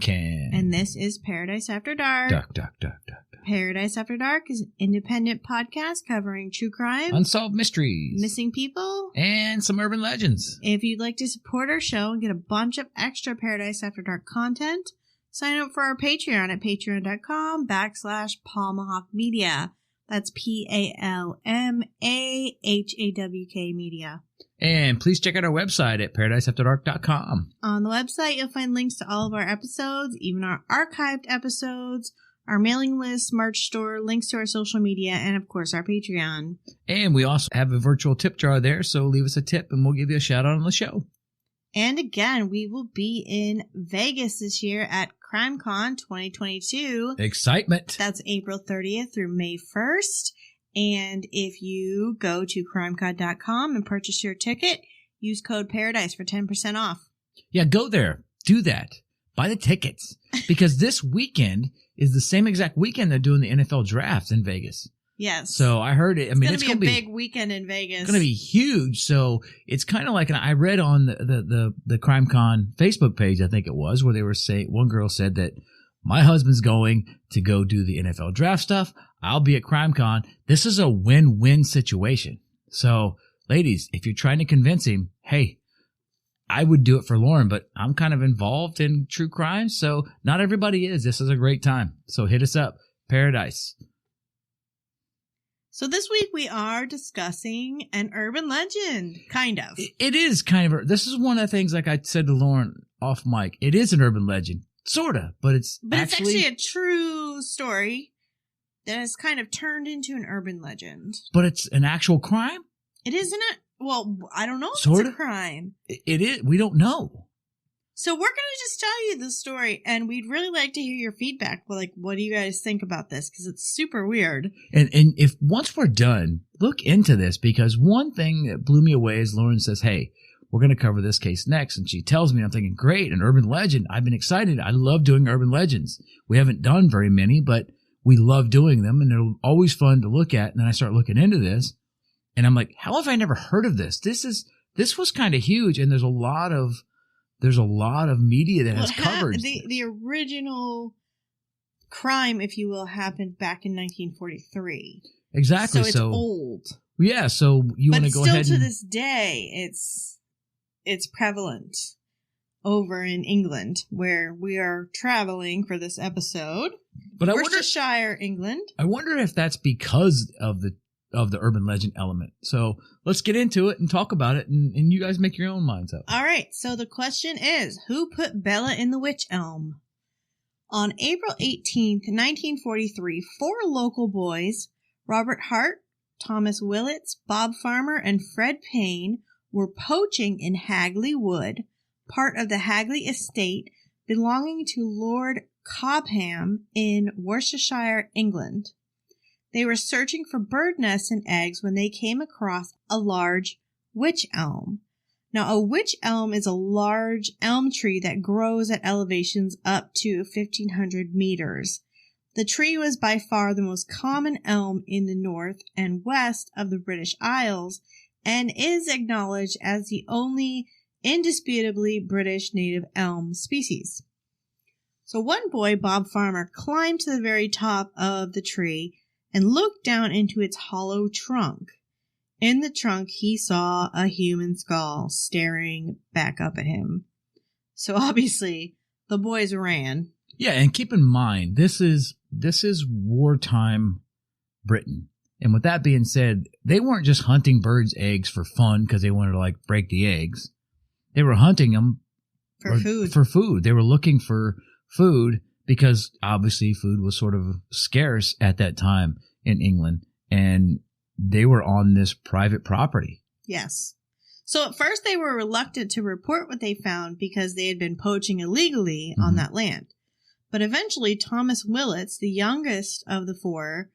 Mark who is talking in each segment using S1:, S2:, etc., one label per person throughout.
S1: Ken.
S2: And this is Paradise After Dark.
S1: Dark.
S2: Paradise After Dark is an independent podcast covering true crime,
S1: unsolved mysteries,
S2: missing people,
S1: and some urban legends.
S2: If you'd like to support our show and get a bunch of extra Paradise After Dark content, sign up for our Patreon at patreon.com/Palmahawk Media. That's PALMAHAWK Media.
S1: And please check out our website at paradiseafterdark.com.
S2: On the website, you'll find links to all of our episodes, even our archived episodes, our mailing list, merch store, links to our social media, and of course our Patreon.
S1: And we also have a virtual tip jar there, so leave us a tip and we'll give you a shout out on the show.
S2: And again, we will be in Vegas this year at CrimeCon 2022.
S1: Excitement.
S2: That's April 30th through May 1st. And if you go to crimecon.com and purchase your ticket, use code PARADISE for 10% off.
S1: Yeah, go there. Do that. Buy the tickets. Because this weekend is the same exact weekend they're doing the NFL drafts in Vegas.
S2: Yes.
S1: So I heard it. I mean, it's going to be
S2: a big weekend in Vegas.
S1: It's going to be huge. So it's kind of like, I read on the CrimeCon Facebook page, I think it was, where they were saying, one girl said that my husband's going to go do the NFL draft stuff. I'll be at CrimeCon. This is a win-win situation. So ladies, if you're trying to convince him, hey, I would do it for Lauren, but I'm kind of involved in true crime. So not everybody is. This is a great time. So hit us up. Paradise.
S2: So this week we are discussing an urban legend, kind of.
S1: It is kind of. This is one of the things, like I said to Lauren off mic, it is an urban legend, sort of, but it's actually
S2: a true story that has kind of turned into an urban legend.
S1: But it's an actual crime?
S2: It isn't it? Well, I don't know if
S1: sort
S2: it's
S1: of
S2: a crime.
S1: It is. We don't know.
S2: So we're going to just tell you the story, and we'd really like to hear your feedback. Like, what do you guys think about this? Because it's super weird.
S1: And if once we're done, look into this, because one thing that blew me away is Lauren says, hey, we're going to cover this case next. And she tells me, I'm thinking, great, an urban legend. I've been excited. I love doing urban legends. We haven't done very many, but we love doing them, and they're always fun to look at. And then I start looking into this, and I'm like, how have I never heard of this? This was kind of huge, and there's a lot of media that has covered.
S2: The original crime, if you will, happened back in 1943.
S1: Exactly.
S2: So it's old.
S1: Yeah. So you want to go ahead?
S2: But still, to this day, it's prevalent over in England, where we are traveling for this episode.
S1: But
S2: Worcestershire, England.
S1: I wonder if that's because of the urban legend element. So let's get into it and talk about it, and you guys make your own minds up.
S2: All right. So the question is, who put Bella in the Witch Elm? On April 18th, 1943, 4 local boys, Robert Hart, Thomas Willits, Bob Farmer, and Fred Payne, were poaching in Hagley Wood, part of the Hagley estate belonging to Lord Cobham in Worcestershire, England. They were searching for bird nests and eggs when they came across a large witch elm. Now, a witch elm is a large elm tree that grows at elevations up to 1,500 meters. The tree was by far the most common elm in the north and west of the British Isles, and is acknowledged as the only indisputably British native elm species. So one boy, Bob Farmer, climbed to the very top of the tree and looked down into its hollow trunk. In the trunk, he saw a human skull staring back up at him. So obviously, the boys ran.
S1: Yeah, and keep in mind, this is wartime Britain. And with that being said, they weren't just hunting birds' eggs for fun because they wanted to, break the eggs. They were hunting them
S2: for food.
S1: For food. They were looking for food, because obviously food was sort of scarce at that time in England, and they were on this private property.
S2: Yes. So at first they were reluctant to report what they found because they had been poaching illegally on that land. But eventually Thomas Willits, the youngest of the 4,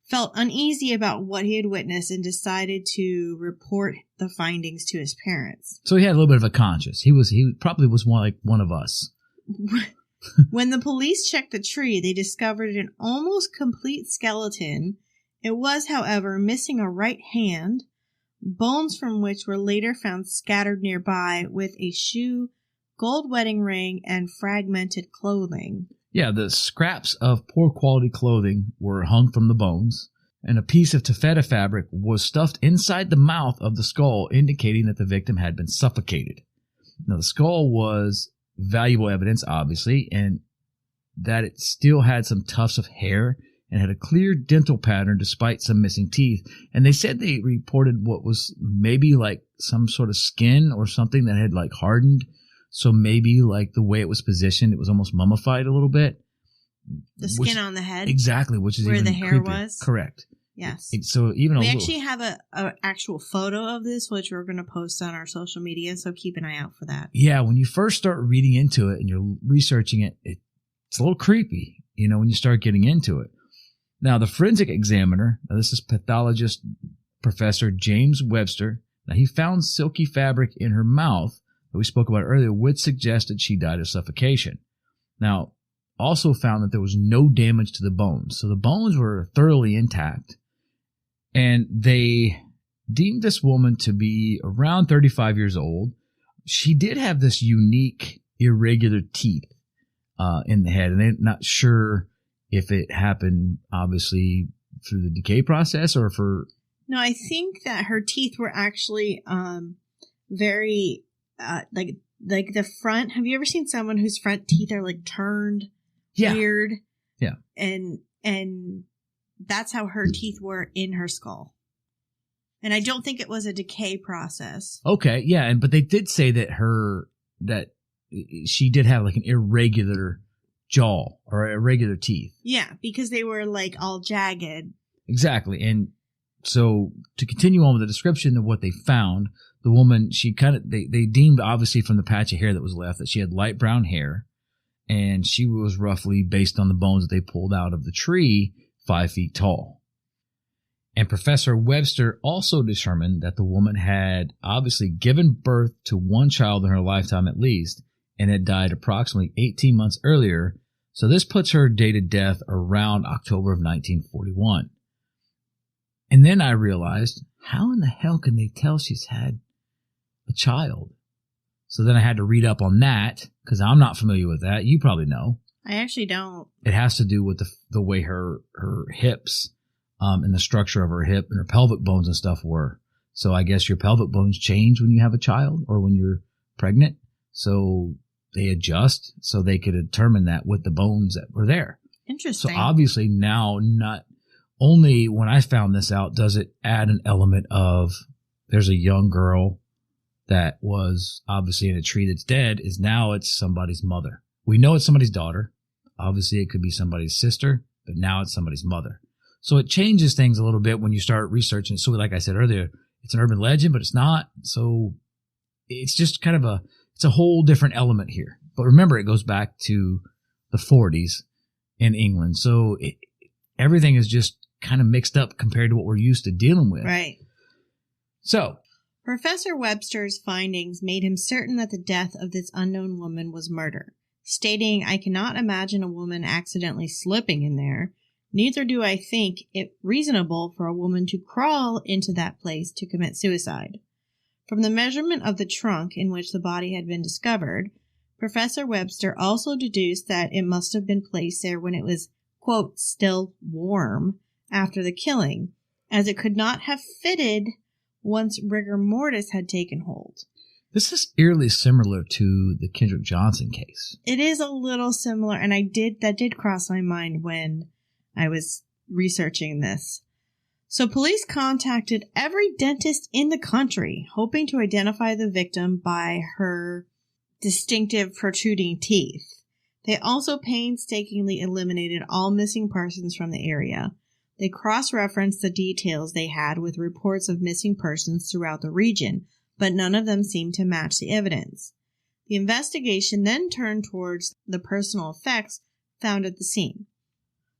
S2: felt uneasy about what he had witnessed and decided to report the findings to his parents.
S1: So he had a little bit of a conscience. He probably was one of us.
S2: When the police checked the tree, they discovered an almost complete skeleton. It was, however, missing a right hand, bones from which were later found scattered nearby, with a shoe, gold wedding ring, and fragmented clothing.
S1: Yeah, the scraps of poor quality clothing were hung from the bones, and a piece of taffeta fabric was stuffed inside the mouth of the skull, indicating that the victim had been suffocated. Now, the skull was valuable evidence, obviously, and that it still had some tufts of hair and had a clear dental pattern despite some missing teeth. And they said they reported what was maybe like some sort of skin or something that had like hardened. So maybe like the way it was positioned, it was almost mummified a little bit.
S2: The skin on the head?
S1: Exactly, which is
S2: where
S1: even
S2: the hair
S1: creepier.
S2: Was?
S1: Correct.
S2: Yes.
S1: So even
S2: we actually have a actual photo of this, which we're going to post on our social media, so keep an eye out for that.
S1: Yeah, when you first start reading into it and you're researching it, it's a little creepy, when you start getting into it. Now, the forensic examiner, this is pathologist Professor James Webster. Now, he found silky fabric in her mouth that we spoke about earlier, which suggested she died of suffocation. Now, also found that there was no damage to the bones. So the bones were thoroughly intact. And they deemed this woman to be around 35 years old. She did have this unique, irregular teeth in the head, and they're not sure if it happened, obviously, through the decay process or for...
S2: No, I think that her teeth were actually very, like the front. Have you ever seen someone whose front teeth are like turned weird?
S1: Yeah.
S2: And that's how her teeth were in her skull. And I don't think it was a decay process.
S1: Okay, yeah, but they did say that she did have like an irregular jaw or irregular teeth.
S2: Yeah, because they were like all jagged.
S1: Exactly. And so to continue on with the description of what they found, the woman, they deemed obviously from the patch of hair that was left that she had light brown hair, and she was roughly, based on the bones that they pulled out of the tree, 5 feet tall. And Professor Webster also determined that the woman had obviously given birth to one child in her lifetime at least, and had died approximately 18 months earlier. So this puts her date of death around October of 1941. And then I realized, how in the hell can they tell she's had a child? So then I had to read up on that, because I'm not familiar with that. You probably know.
S2: I actually don't.
S1: It has to do with the way her hips and the structure of her hip and her pelvic bones and stuff were. So I guess your pelvic bones change when you have a child or when you're pregnant. So they adjust so they could determine that with the bones that were there.
S2: Interesting.
S1: So obviously now, not only when I found this out does it add an element of there's a young girl that was obviously in a tree that's dead, is now it's somebody's mother. We know it's somebody's daughter. Obviously it could be somebody's sister, but now it's somebody's mother. So it changes things a little bit when you start researching. So like I said earlier, it's an urban legend, but it's not. So it's just kind of it's a whole different element here. But remember, it goes back to the 40s in England. So everything is just kind of mixed up compared to what we're used to dealing with.
S2: Right.
S1: So
S2: Professor Webster's findings made him certain that the death of this unknown woman was murder, stating, "I cannot imagine a woman accidentally slipping in there. Neither do I think it reasonable for a woman to crawl into that place to commit suicide." From the measurement of the trunk in which the body had been discovered, Professor Webster also deduced that it must have been placed there when it was, quote, still warm after the killing, as it could not have fitted once rigor mortis had taken hold.
S1: This is eerily similar to the Kendrick Johnson case.
S2: It is a little similar, and that did cross my mind when I was researching this. So police contacted every dentist in the country, hoping to identify the victim by her distinctive protruding teeth. They also painstakingly eliminated all missing persons from the area. They cross-referenced the details they had with reports of missing persons throughout the region, but none of them seemed to match the evidence. The investigation then turned towards the personal effects found at the scene.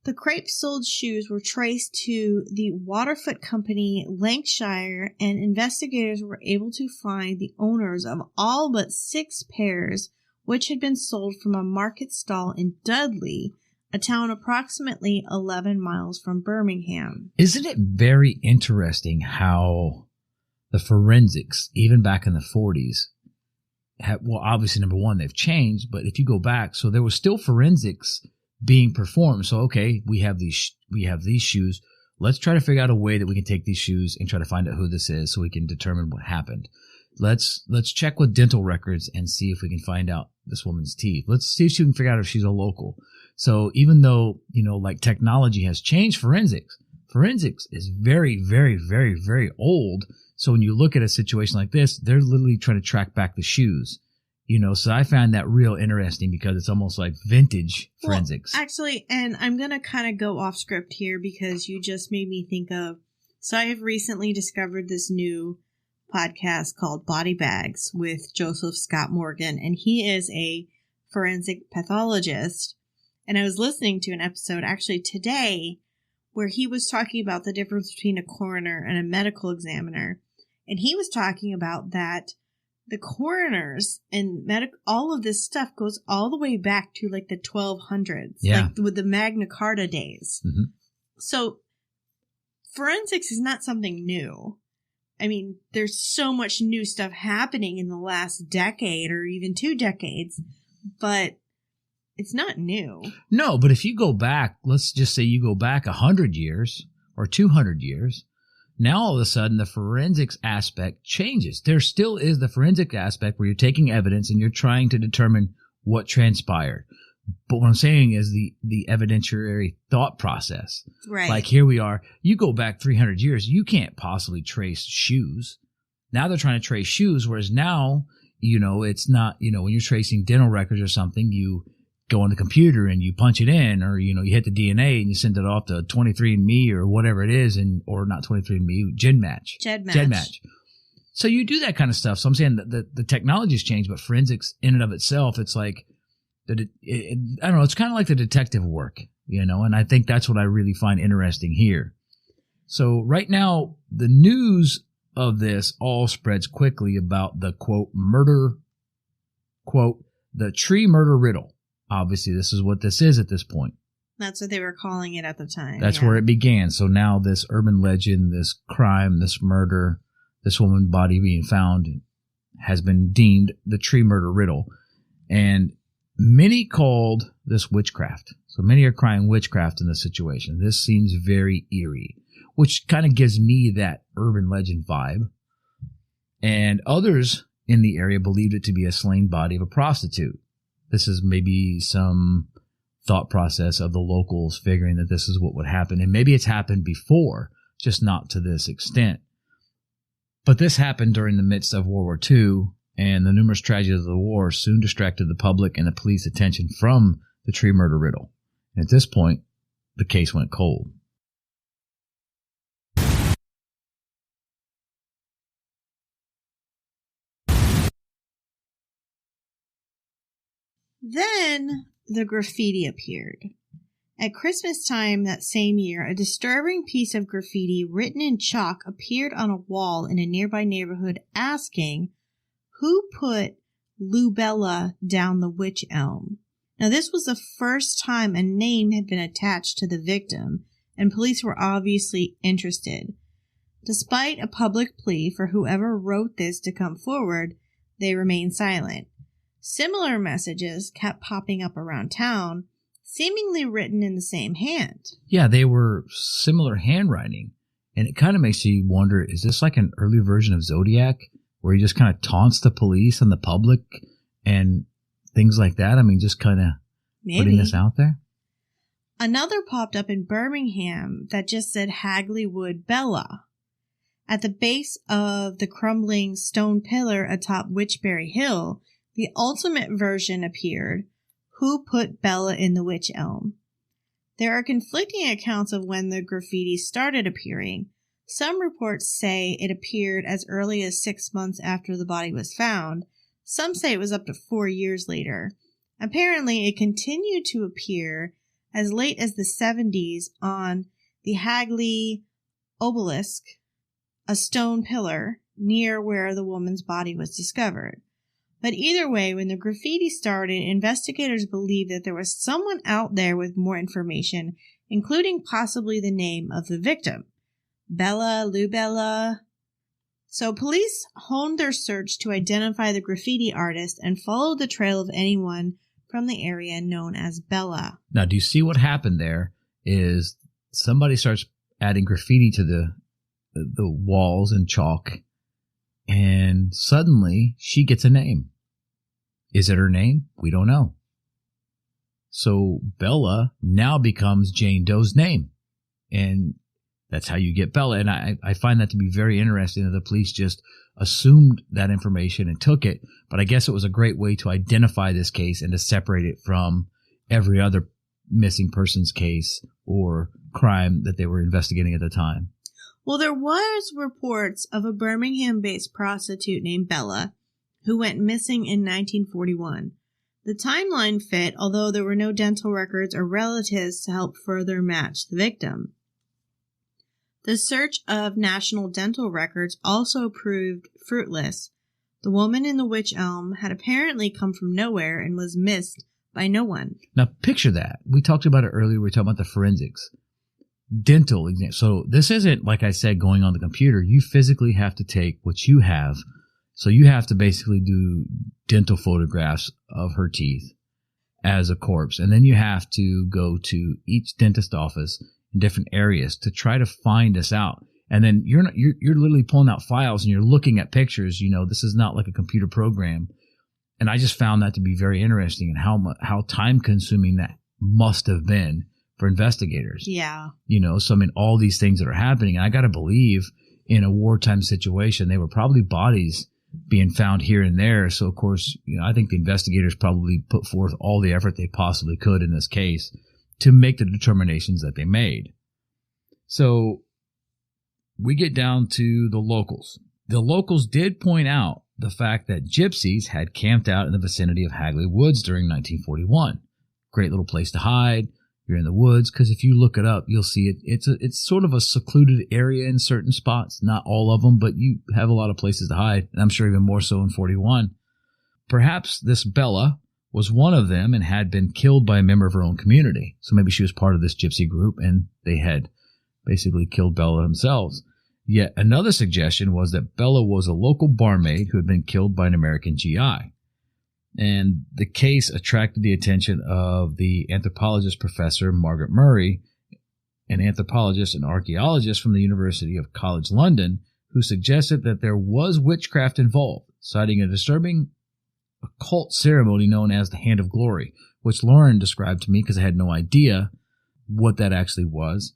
S2: The crepe-soled shoes were traced to the Waterfoot Company, Lancashire, and investigators were able to find the owners of all but 6 pairs, which had been sold from a market stall in Dudley, a town approximately 11 miles from Birmingham.
S1: Isn't it very interesting how the forensics, even back in the 40s, well, obviously, number one, they've changed, but if you go back, so there was still forensics being performed. So, okay, we have these shoes. Let's try to figure out a way that we can take these shoes and try to find out who this is so we can determine what happened. Let's check with dental records and see if we can find out this woman's teeth. Let's see if she can figure out if she's a local. So even though, like technology has changed forensics is very, very, very, very old. So when you look at a situation like this, they're literally trying to track back the shoes. So I found that real interesting because it's almost like vintage forensics.
S2: Well, actually, and I'm going to kind of go off script here because you just made me think of, so I have recently discovered this new podcast called Body Bags with Joseph Scott Morgan, and he is a forensic pathologist. And I was listening to an episode actually today where he was talking about the difference between a coroner and a medical examiner. And he was talking about that the coroners and all of this stuff goes all the way back to like the 1200s, like with the Magna Carta days. Mm-hmm. So forensics is not something new. I mean, there's so much new stuff happening in the last decade or even 2 decades, but it's not new.
S1: No, but if you go back, let's just say you go back 100 years or 200 years, now all of a sudden the forensics aspect changes. There still is the forensic aspect where you're taking evidence and you're trying to determine what transpired. But what I'm saying is the evidentiary thought process.
S2: Right.
S1: Like here we are, you go back 300 years, you can't possibly trace shoes. Now they're trying to trace shoes, whereas now, it's not, when you're tracing dental records or something, you go on the computer and you punch it in, or, you hit the DNA and you send it off to 23andMe or whatever it is, or not 23andMe, GEDmatch. So you do that kind of stuff. So I'm saying that the technology's changed, but forensics in and of itself, it's like, I don't know, it's kind of like the detective work, and I think that's what I really find interesting here. So right now, the news of this all spreads quickly about the, quote, murder, quote, the tree murder riddle. Obviously, this is what this is at this point.
S2: That's what they were calling it at the time.
S1: That's where it began. So now this urban legend, this crime, this murder, this woman's body being found has been deemed the tree murder riddle. And many called this witchcraft. So many are crying witchcraft in this situation. This seems very eerie, which kind of gives me that urban legend vibe. And others in the area believed it to be a slain body of a prostitute. This is maybe some thought process of the locals figuring that this is what would happen. And maybe it's happened before, just not to this extent. But this happened during the midst of World War II, and the numerous tragedies of the war soon distracted the public and the police attention from the tree murder riddle. And at this point, the case went cold.
S2: Then the graffiti appeared. At Christmas time that same year, a disturbing piece of graffiti written in chalk appeared on a wall in a nearby neighborhood asking, "Who put Lubella down the Witch Elm?" Now, this was the first time a name had been attached to the victim, and police were obviously interested. Despite a public plea for whoever wrote this to come forward, they remained silent. Similar messages kept popping up around town, seemingly written in the same hand.
S1: Yeah, they were similar handwriting. And it kind of makes you wonder, is this like an early version of Zodiac, where he just kind of taunts the police and the public and things like that? I mean, just kind of putting this out there.
S2: Another popped up in Birmingham that just said Hagley Wood Bella. At the base of the crumbling stone pillar atop Witchbury Hill, the ultimate version appeared, "Who put Bella in the Witch Elm?" There are conflicting accounts of when the graffiti started appearing. Some reports say it appeared as early as 6 months after the body was found. Some say it was up to 4 years later. Apparently, it continued to appear as late as the 70s on the Hagley obelisk, a stone pillar near where the woman's body was discovered. But either way, when the graffiti started, investigators believed that there was someone out there with more information, including possibly the name of the victim. Bella, Lubella. So police honed their search to identify the graffiti artist and followed the trail of anyone from the area known as Bella.
S1: Now, do you see what happened there? Is somebody starts adding graffiti to the walls and chalk, and suddenly she gets a name. Is it her name? We don't know. So Bella now becomes Jane Doe's name, and that's how you get Bella. And I find that to be very interesting that the police just assumed that information and took it. But I guess it was a great way to identify this case and to separate it from every other missing persons case or crime that they were investigating at the time.
S2: Well, there was reports of a Birmingham-based prostitute named Bella who went missing in 1941. The timeline fit, although there were no dental records or relatives to help further match the victim. The search of national dental records also proved fruitless. The woman in the Witch Elm had apparently come from nowhere and was missed by no one.
S1: Now, picture that. We talked about it earlier. We were talking about the forensics. Dental exam. So this isn't, like I said, going on the computer. You physically have to take what you have. So you have to basically do dental photographs of her teeth as a corpse. And then you have to go to each dentist office in different areas to try to find this out. And then you're literally pulling out files and you're looking at pictures. You know, this is not like a computer program. And I just found that to be very interesting and how time consuming that must have been for investigators.
S2: Yeah.
S1: You know, so I mean, all these things that are happening, and I got to believe in a wartime situation, they were probably bodies being found here and there. So of course, you know, I think the investigators probably put forth all the effort they possibly could in this case to make the determinations that they made. So we get down to the locals. The locals did point out the fact that gypsies had camped out in the vicinity of Hagley Woods during 1941. Great little place to hide. You're in the woods, because if you look it up, you'll see it. It's sort of a secluded area in certain spots. Not all of them, but you have a lot of places to hide. And I'm sure even more so in 41. Perhaps this Bella was one of them and had been killed by a member of her own community. So maybe she was part of this gypsy group and they had basically killed Bella themselves. Yet another suggestion was that Bella was a local barmaid who had been killed by an American GI. And the case attracted the attention of the anthropologist Professor Margaret Murray, an anthropologist and archaeologist from the University of College London, who suggested that there was witchcraft involved, citing a disturbing occult ceremony known as the Hand of Glory, which Lauren described to me because I had no idea what that actually was.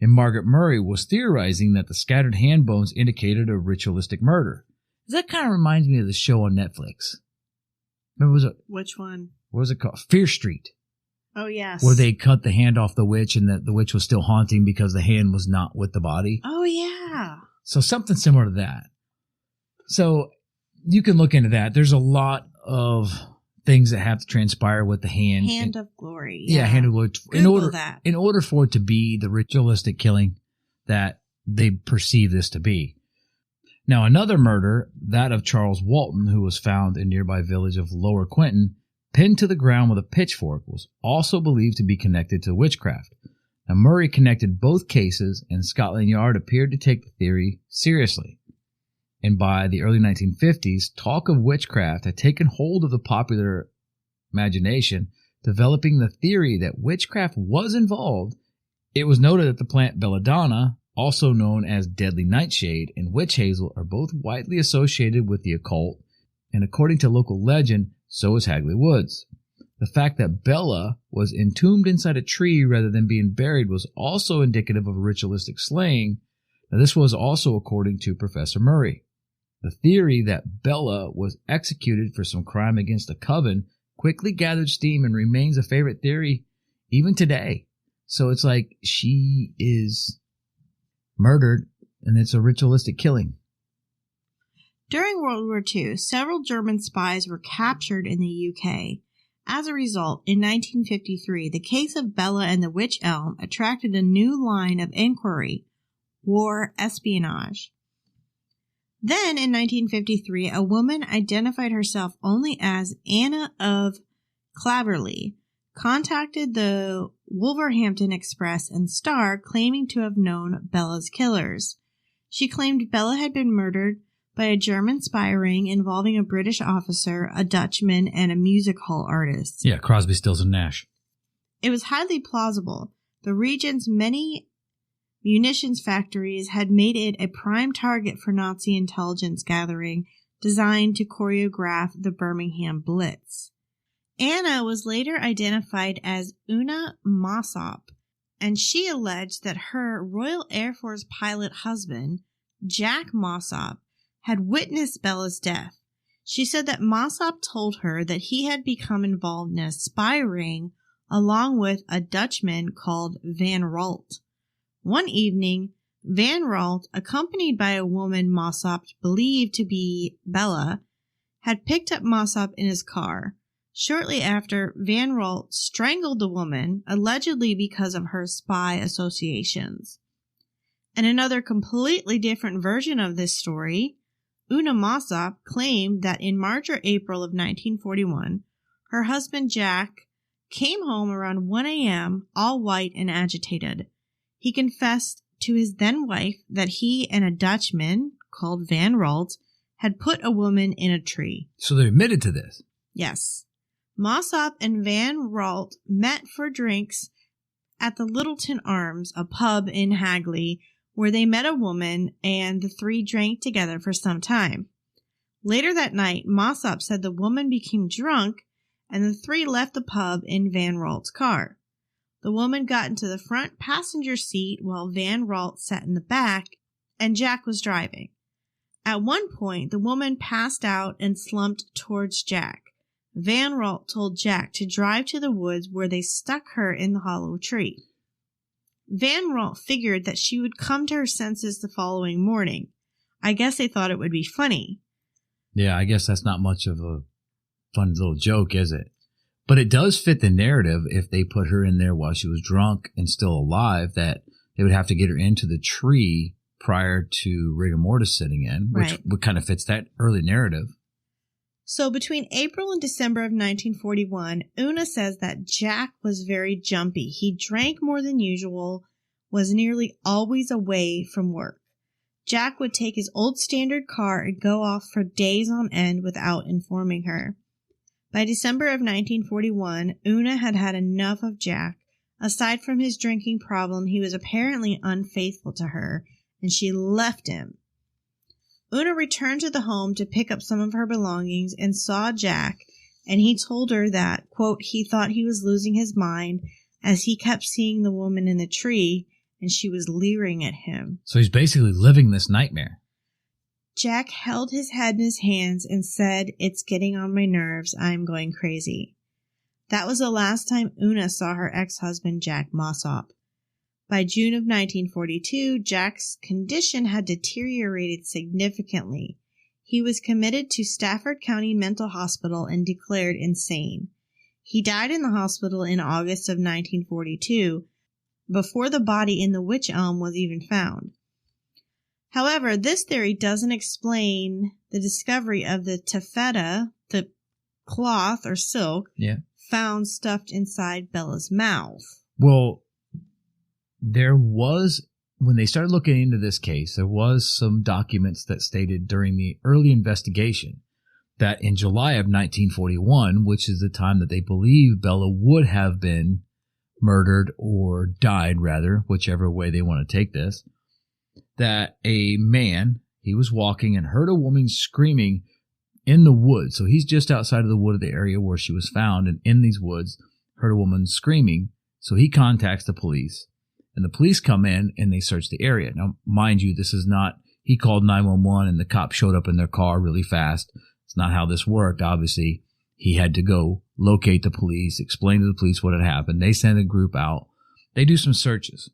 S1: And Margaret Murray was theorizing that the scattered hand bones indicated a ritualistic murder. That kind of reminds me of the show on Netflix. Remember,
S2: Which one?
S1: What was it called? Fear Street.
S2: Oh, yes.
S1: Where they cut the hand off the witch and that the witch was still haunting because the hand was not with the body.
S2: Oh, yeah.
S1: So something similar to that. So you can look into that. There's a lot of things that have to transpire with the hand.
S2: Hand of Glory.
S1: Yeah, Hand of Glory.
S2: Google that.
S1: In order for it to be the ritualistic killing that they perceive this to be. Now, another murder, that of Charles Walton, who was found in nearby village of Lower Quinton, pinned to the ground with a pitchfork, was also believed to be connected to witchcraft. Now, Murray connected both cases, and Scotland Yard appeared to take the theory seriously. And by the early 1950s, talk of witchcraft had taken hold of the popular imagination, developing the theory that witchcraft was involved. It was noted that the plant belladonna, also known as deadly nightshade, and witch hazel are both widely associated with the occult, and according to local legend, so is Hagley Woods. The fact that Bella was entombed inside a tree rather than being buried was also indicative of ritualistic slaying. Now, this was also according to Professor Murray. The theory that Bella was executed for some crime against a coven quickly gathered steam and remains a favorite theory even today. So it's like she is murdered, and it's a ritualistic killing.
S2: During World War II, several German spies were captured in the UK. As a result, in 1953, the case of Bella and the Witch Elm attracted a new line of inquiry: war espionage. Then, in 1953, a woman identified herself only as Anna of Claverley contacted the Wolverhampton Express and Star, claiming to have known Bella's killers. She claimed Bella had been murdered by a German spy ring involving a British officer, a Dutchman, and a music hall artist.
S1: Yeah, Crosby, Stills, and Nash.
S2: It was highly plausible. The region's many munitions factories had made it a prime target for Nazi intelligence gathering designed to choreograph the Birmingham Blitz. Anna was later identified as Una Mossop, and she alleged that her Royal Air Force pilot husband, Jack Mossop, had witnessed Bella's death. She said that Mossop told her that he had become involved in a spy ring along with a Dutchman called Van Ralt. One evening, Van Ralt, accompanied by a woman Mossop believed to be Bella, had picked up Mossop in his car. Shortly after, Van Ralt strangled the woman, allegedly because of her spy associations. In another completely different version of this story, Una Mossop claimed that in March or April of 1941, her husband Jack came home around 1 a.m., all white and agitated. He confessed to his then-wife that he and a Dutchman, called Van Ralt, had put a woman in a tree.
S1: So they admitted to this?
S2: Yes. Mossop and Van Ralt met for drinks at the Littleton Arms, a pub in Hagley, where they met a woman and the three drank together for some time. Later that night, Mossop said the woman became drunk and the three left the pub in Van Ralt's car. The woman got into the front passenger seat while Van Ralt sat in the back and Jack was driving. At one point, the woman passed out and slumped towards Jack. Van Ralt told Jack to drive to the woods where they stuck her in the hollow tree. Van Ralt figured that she would come to her senses the following morning. I guess they thought it would be funny.
S1: Yeah, I guess that's not much of a fun little joke, is it? But it does fit the narrative if they put her in there while she was drunk and still alive, that they would have to get her into the tree prior to rigor mortis sitting in, which kind of fits that early narrative.
S2: So between April and December of 1941, Una says that Jack was very jumpy. He drank more than usual, was nearly always away from work. Jack would take his old standard car and go off for days on end without informing her. By December of 1941, Una had had enough of Jack. Aside from his drinking problem, he was apparently unfaithful to her, and she left him. Una returned to the home to pick up some of her belongings and saw Jack, and he told her that, quote, he thought he was losing his mind as he kept seeing the woman in the tree and she was leering at him.
S1: So he's basically living this nightmare.
S2: Jack held his head in his hands and said, "It's getting on my nerves. I'm going crazy." That was the last time Una saw her ex-husband, Jack Mossop. By June of 1942, Jack's condition had deteriorated significantly. He was committed to Stafford County Mental Hospital and declared insane. He died in the hospital in August of 1942, before the body in the Witch Elm was even found. However, this theory doesn't explain the discovery of the taffeta, the cloth or silk, found stuffed inside Bella's mouth.
S1: Well, there was, when they started looking into this case, there was some documents that stated during the early investigation that in July of 1941, which is the time that they believe Bella would have been murdered or died, rather, whichever way they want to take this, that a man, he was walking and heard a woman screaming in the woods. So he's just outside of the wood of the area where she was found, and in these woods, heard a woman screaming. So he contacts the police. And the police come in and they search the area. Now, mind you, this is not, he called 911 and the cops showed up in their car really fast. It's not how this worked. Obviously, he had to go locate the police, explain to the police what had happened. They send a group out. They do some searches.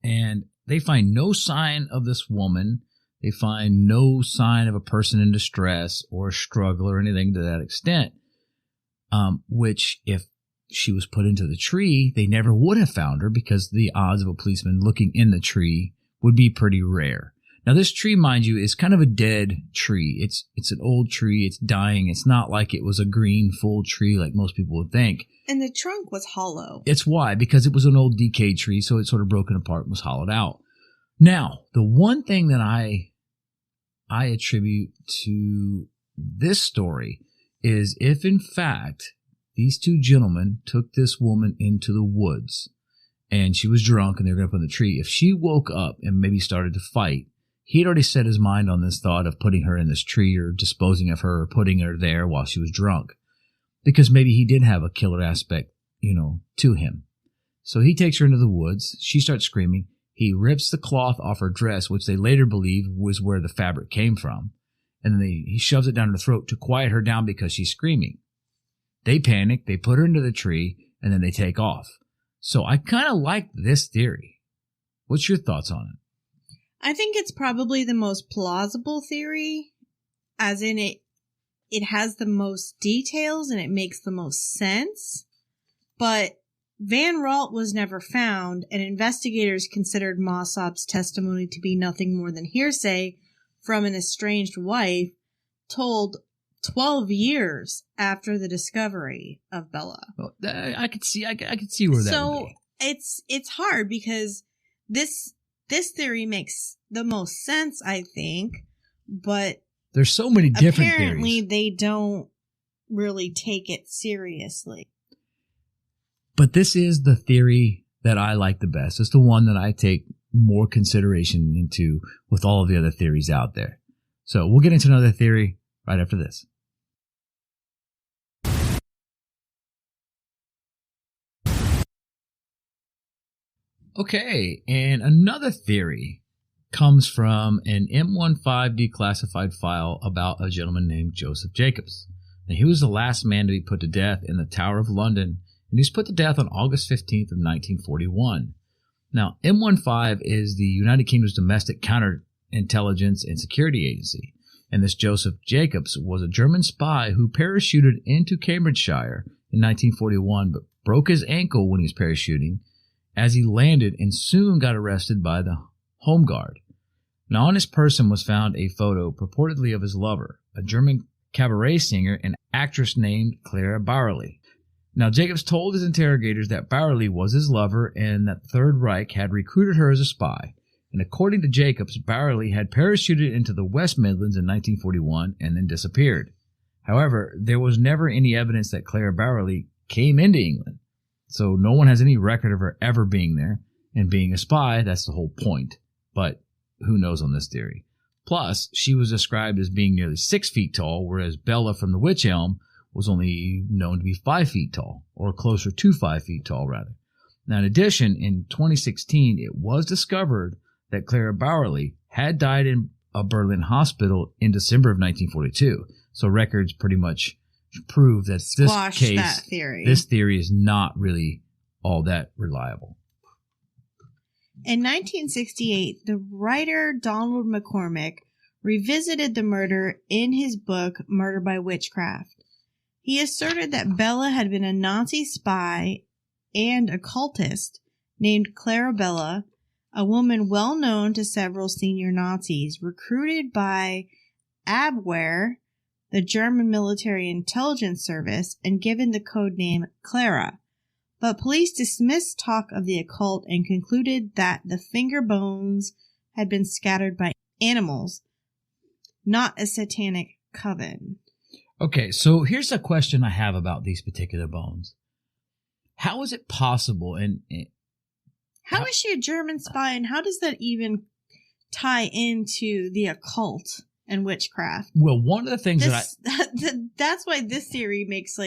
S1: And they find no sign of this woman. They find no sign of a person in distress or a struggle or anything to that extent, which if she was put into the tree, they never would have found her because the odds of a policeman looking in the tree would be pretty rare. Now, this tree, mind you, is kind of a dead tree. It's an old tree. It's dying. It's not like it was a green, full tree like most people would think.
S2: And the trunk was hollow.
S1: It's why, because it was an old decayed tree, so it's sort of broken apart and was hollowed out. Now, the one thing that I attribute to this story is if, in fact, these two gentlemen took this woman into the woods and she was drunk and they were going to put in the tree, if she woke up and maybe started to fight, he'd already set his mind on this thought of putting her in this tree or disposing of her or putting her there while she was drunk. Because maybe he did have a killer aspect, to him. So he takes her into the woods. She starts screaming. He rips the cloth off her dress, which they later believe was where the fabric came from. And then he shoves it down her throat to quiet her down because she's screaming. They panic. They put her into the tree, and then they take off. So I kind of like this theory. What's your thoughts on it?
S2: I think it's probably the most plausible theory, as in it has the most details and it makes the most sense. But Van Ralt was never found, and investigators considered Mossop's testimony to be nothing more than hearsay from an estranged wife told 12 years after the discovery of Bella.
S1: Well, I could see where that would be.
S2: So it's hard because this theory makes the most sense, I think, but
S1: there's so many different
S2: apparently
S1: theories.
S2: They don't really take it seriously.
S1: But this is the theory that I like the best. It's the one that I take more consideration into with all of the other theories out there. So we'll get into another theory right after this. Okay, and another theory comes from an M15 declassified file about a gentleman named Joseph Jacobs. Now, he was the last man to be put to death in the Tower of London, and he was put to death on August 15th of 1941. Now, M15 is the United Kingdom's domestic counterintelligence and security agency, and this Joseph Jacobs was a German spy who parachuted into Cambridgeshire in 1941, but broke his ankle when he was parachuting as he landed and soon got arrested by the Home Guard. Now, on his person was found a photo purportedly of his lover, a German cabaret singer and actress named Clara Bauerle. Now, Jacobs told his interrogators that Bauerle was his lover and that the Third Reich had recruited her as a spy. And according to Jacobs, Bauerle had parachuted into the West Midlands in 1941 and then disappeared. However, there was never any evidence that Clara Bauerle came into England. So no one has any record of her ever being there. And being a spy, that's the whole point. But who knows on this theory? Plus, she was described as being nearly 6 feet tall, whereas Bella from the Witch Elm was only known to be 5 feet tall, or closer to 5 feet tall, rather. Now, in addition, in 2016, it was discovered that Clara Bauerle had died in a Berlin hospital in December of 1942. So records pretty much prove that this theory is not really all that reliable.
S2: In 1968, the writer Donald McCormick revisited the murder in his book Murder by Witchcraft. He asserted that Bella had been a Nazi spy and occultist named Clarabella, a woman well known to several senior Nazis, recruited by Abwehr, the German military intelligence service, and given the code name Clara. But police dismissed talk of the occult and concluded that the finger bones had been scattered by animals, not a satanic coven.
S1: Okay, so here's a question I have about these particular bones. How is it possible,
S2: how is she a German spy, and how does that even tie into the occult and witchcraft?
S1: Well, one of the things
S2: that's why this theory makes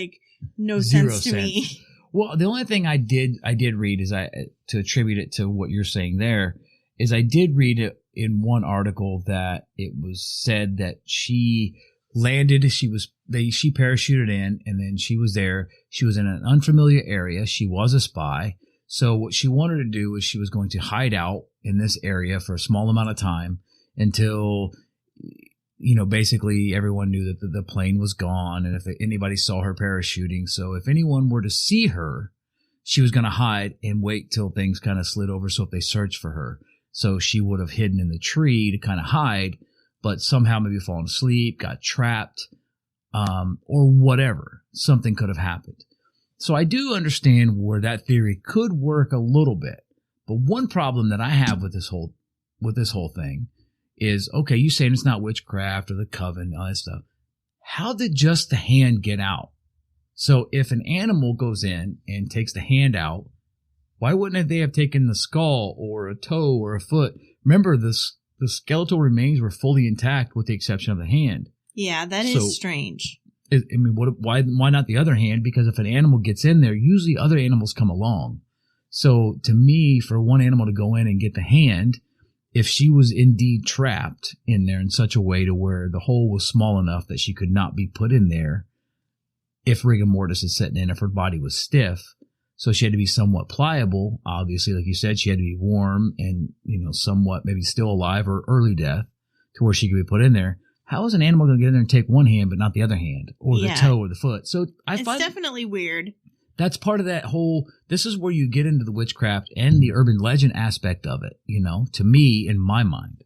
S2: no sense to me.
S1: Well, the only thing I did read is to attribute it to what you're saying there is I did read it in one article that it was said that she landed, she parachuted in, and then she was there. She was in an unfamiliar area. She was a spy. So what she wanted to do was she was going to hide out in this area for a small amount of time until, basically everyone knew that the plane was gone and if anybody saw her parachuting. So if anyone were to see her, she was going to hide and wait till things kind of slid over. So if they searched for her, so she would have hidden in the tree to kind of hide, but somehow maybe fallen asleep, got trapped, or whatever. Something could have happened. So I do understand where that theory could work a little bit. But one problem that I have with this whole with this whole thing is, okay, you saying it's not witchcraft or the coven, all that stuff. How did just the hand get out? So if an animal goes in and takes the hand out, why wouldn't they have taken the skull or a toe or a foot? Remember, the skeletal remains were fully intact with the exception of the hand.
S2: Yeah, that is strange.
S1: I mean, why not the other hand? Because if an animal gets in there, usually other animals come along. So to me, for one animal to go in and get the hand, if she was indeed trapped in there in such a way to where the hole was small enough that she could not be put in there, if rigor mortis is setting in, if her body was stiff, so she had to be somewhat pliable. Obviously, like you said, she had to be warm and, somewhat maybe still alive or early death to where she could be put in there. How is an animal going to get in there and take one hand but not the other hand or the toe or the foot? So it's
S2: definitely weird.
S1: That's part of that whole, this is where you get into the witchcraft and the urban legend aspect of it, to me, in my mind.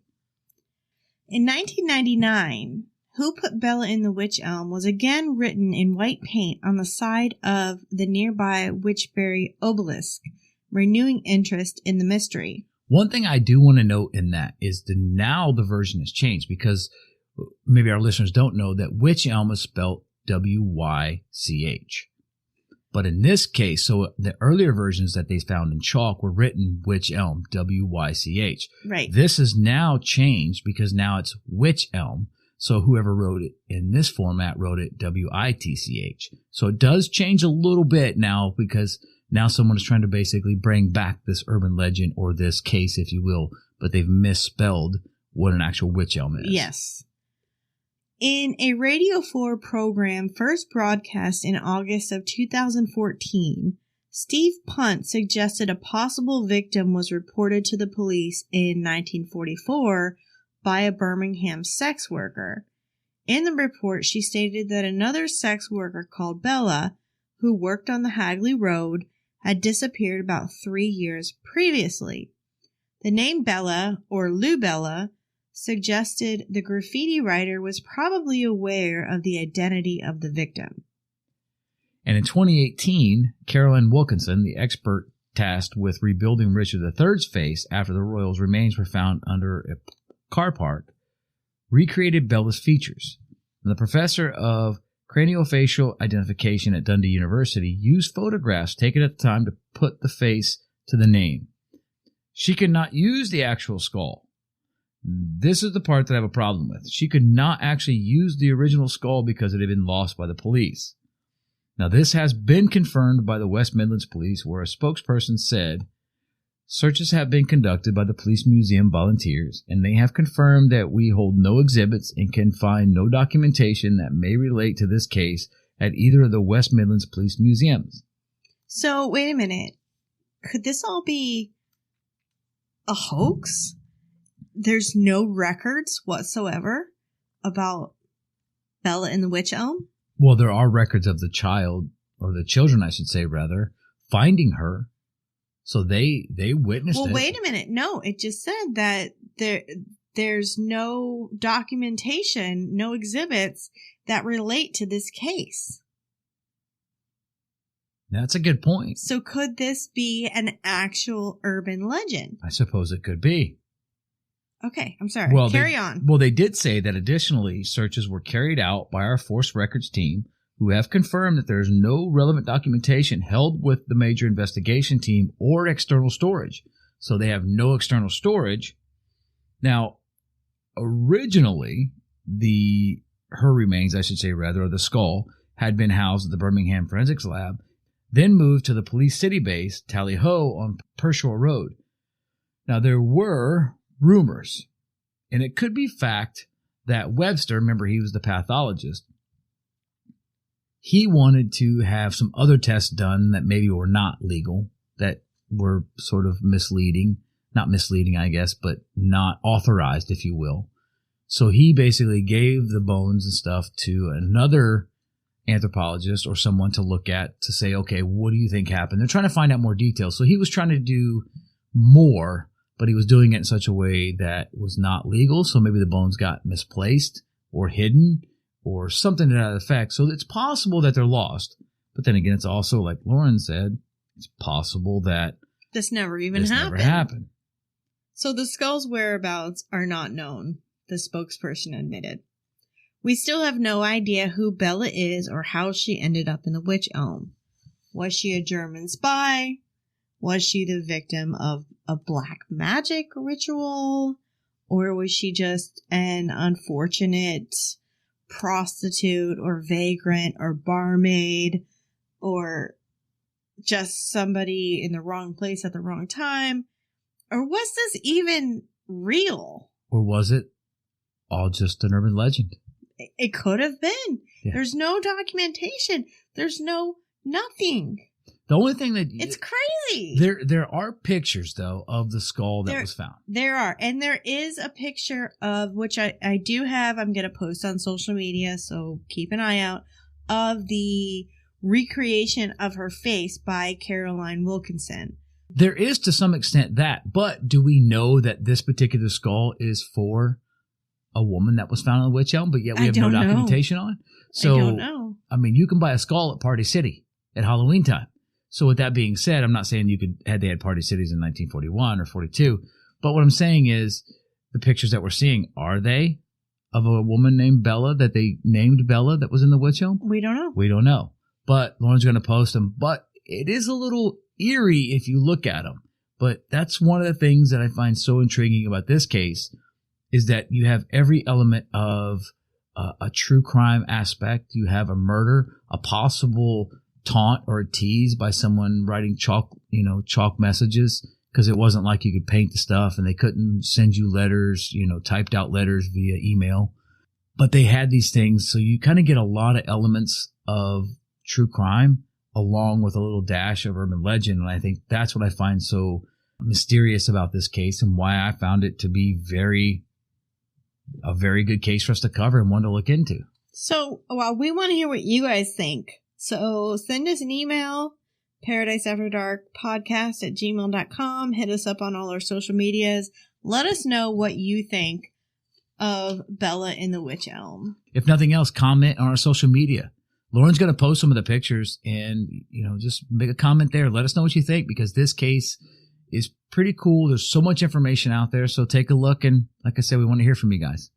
S2: In 1999, Who Put Bella in the Witch Elm was again written in white paint on the side of the nearby Witchbury obelisk, renewing interest in the mystery.
S1: One thing I do want to note in that is now the version has changed, because maybe our listeners don't know that Witch Elm is spelled W-Y-C-H. But in this case, so the earlier versions that they found in chalk were written Witch Elm, W-Y-C-H.
S2: Right.
S1: This is now changed because now it's Witch Elm. So whoever wrote it in this format wrote it W-I-T-C-H. So it does change a little bit now, because now someone is trying to basically bring back this urban legend or this case, if you will, but they've misspelled what an actual witch elm is.
S2: Yes. In a Radio 4 program first broadcast in August of 2014, Steve Punt suggested a possible victim was reported to the police in 1944 by a Birmingham sex worker. In the report, she stated that another sex worker called Bella, who worked on the Hagley Road, had disappeared about 3 years previously. The name Bella, or Lou Bella, suggested the graffiti writer was probably aware of the identity of the victim.
S1: And in 2018, Carolyn Wilkinson, the expert tasked with rebuilding Richard III's face after the royal's remains were found under a car park, recreated Bella's features. And the professor of craniofacial identification at Dundee University used photographs taken at the time to put the face to the name. She could not use the actual skull. This is the part that I have a problem with. She could not actually use the original skull because it had been lost by the police. Now, this has been confirmed by the West Midlands Police, where a spokesperson said, searches have been conducted by the police museum volunteers, and they have confirmed that we hold no exhibits and can find no documentation that may relate to this case at either of the West Midlands Police museums.
S2: So, wait a minute. Could this all be a hoax? There's no records whatsoever about Bella in the Witch Elm?
S1: Well, there are records of the child, or the children, I should say, rather, finding her. So they witnessed it.
S2: Well, wait a minute. No, it just said that there's no documentation, no exhibits that relate to this case.
S1: That's a good point.
S2: So could this be an actual urban legend?
S1: I suppose it could be.
S2: Okay, I'm sorry. Well, Carry on.
S1: Well, they did say that additionally, searches were carried out by our Force Records team, who have confirmed that there is no relevant documentation held with the major investigation team or external storage. So they have no external storage. Now, originally, her remains, I should say rather, or the skull, had been housed at the Birmingham Forensics Lab, then moved to the police city base, Tally Ho, on Pershore Road. Now, there were rumors, and it could be fact, that Webster, remember he was the pathologist, he wanted to have some other tests done that maybe were not legal, that were sort of misleading, not misleading, I guess, but not authorized, if you will. So he basically gave the bones and stuff to another anthropologist or someone to look at to say, okay, what do you think happened? They're trying to find out more details. So he was trying to do more, but he was doing it in such a way that was not legal. So maybe the bones got misplaced or hidden or something to that effect. So it's possible that they're lost. But then again, it's also, like Lauren said, it's possible that
S2: this never happened. So the skull's whereabouts are not known, the spokesperson admitted. We still have no idea who Bella is or how she ended up in the Witch Elm. Was she a German spy? Was she the victim of a black magic ritual? Or was she just an unfortunate prostitute or vagrant or barmaid or just somebody in the wrong place at the wrong time? Or was this even real?
S1: Or was it all just an urban legend?
S2: It could have been.
S1: Yeah.
S2: There's no documentation. There's nothing.
S1: The only thing that...
S2: It's crazy.
S1: There are pictures, though, of the skull that was found.
S2: There are. And there is a picture of, which I do have, I'm going to post on social media, so keep an eye out, of the recreation of her face by Caroline Wilkinson.
S1: There is to some extent that, but do we know that this particular skull is for a woman that was found in the Witch Elm, but yet we have no documentation on it? So,
S2: I don't know.
S1: I mean, you can buy a skull at Party City at Halloween time. So with that being said, I'm not saying they had Party Cities in 1941 or 42, but what I'm saying is the pictures that we're seeing, are they of a woman named Bella that they named Bella that was in the Witch Elm?
S2: We don't know.
S1: We don't know. But Lauren's going to post them. But it is a little eerie if you look at them. But that's one of the things that I find so intriguing about this case is that you have every element of a true crime aspect. You have a murder, a possible taunt or a tease by someone writing chalk messages, because it wasn't like you could paint the stuff and they couldn't send you letters, typed out letters via email. But they had these things. So you kind of get a lot of elements of true crime along with a little dash of urban legend. And I think that's what I find so mysterious about this case and why I found it to be a very good case for us to cover and one to look into.
S2: So, we want to hear what you guys think. So send us an email, paradiseafterdarkpodcast@gmail.com. Hit us up on all our social medias. Let us know what you think of Bella in the Witch Elm.
S1: If nothing else, comment on our social media. Lauren's going to post some of the pictures and, just make a comment there. Let us know what you think, because this case is pretty cool. There's so much information out there. So take a look. And like I said, we want to hear from you guys.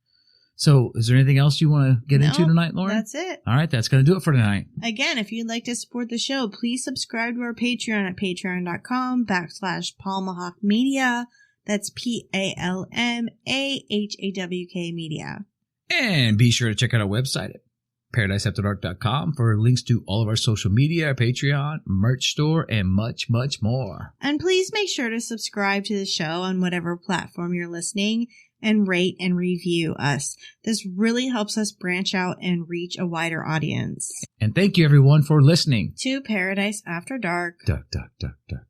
S1: So is there anything else you want to get into tonight, Lauren?
S2: That's it.
S1: All right. That's going to do it for tonight.
S2: Again, if you'd like to support the show, please subscribe to our Patreon at patreon.com/Palmahawk Media. That's PALMAHAWK Media.
S1: And be sure to check out our website at paradiseafterdark.com for links to all of our social media, our Patreon, merch store, and much, much more.
S2: And please make sure to subscribe to the show on whatever platform you're listening and rate and review us. This really helps us branch out and reach a wider audience.
S1: And thank you, everyone, for listening
S2: to Paradise After Dark.
S1: Duck, duck, duck, duck.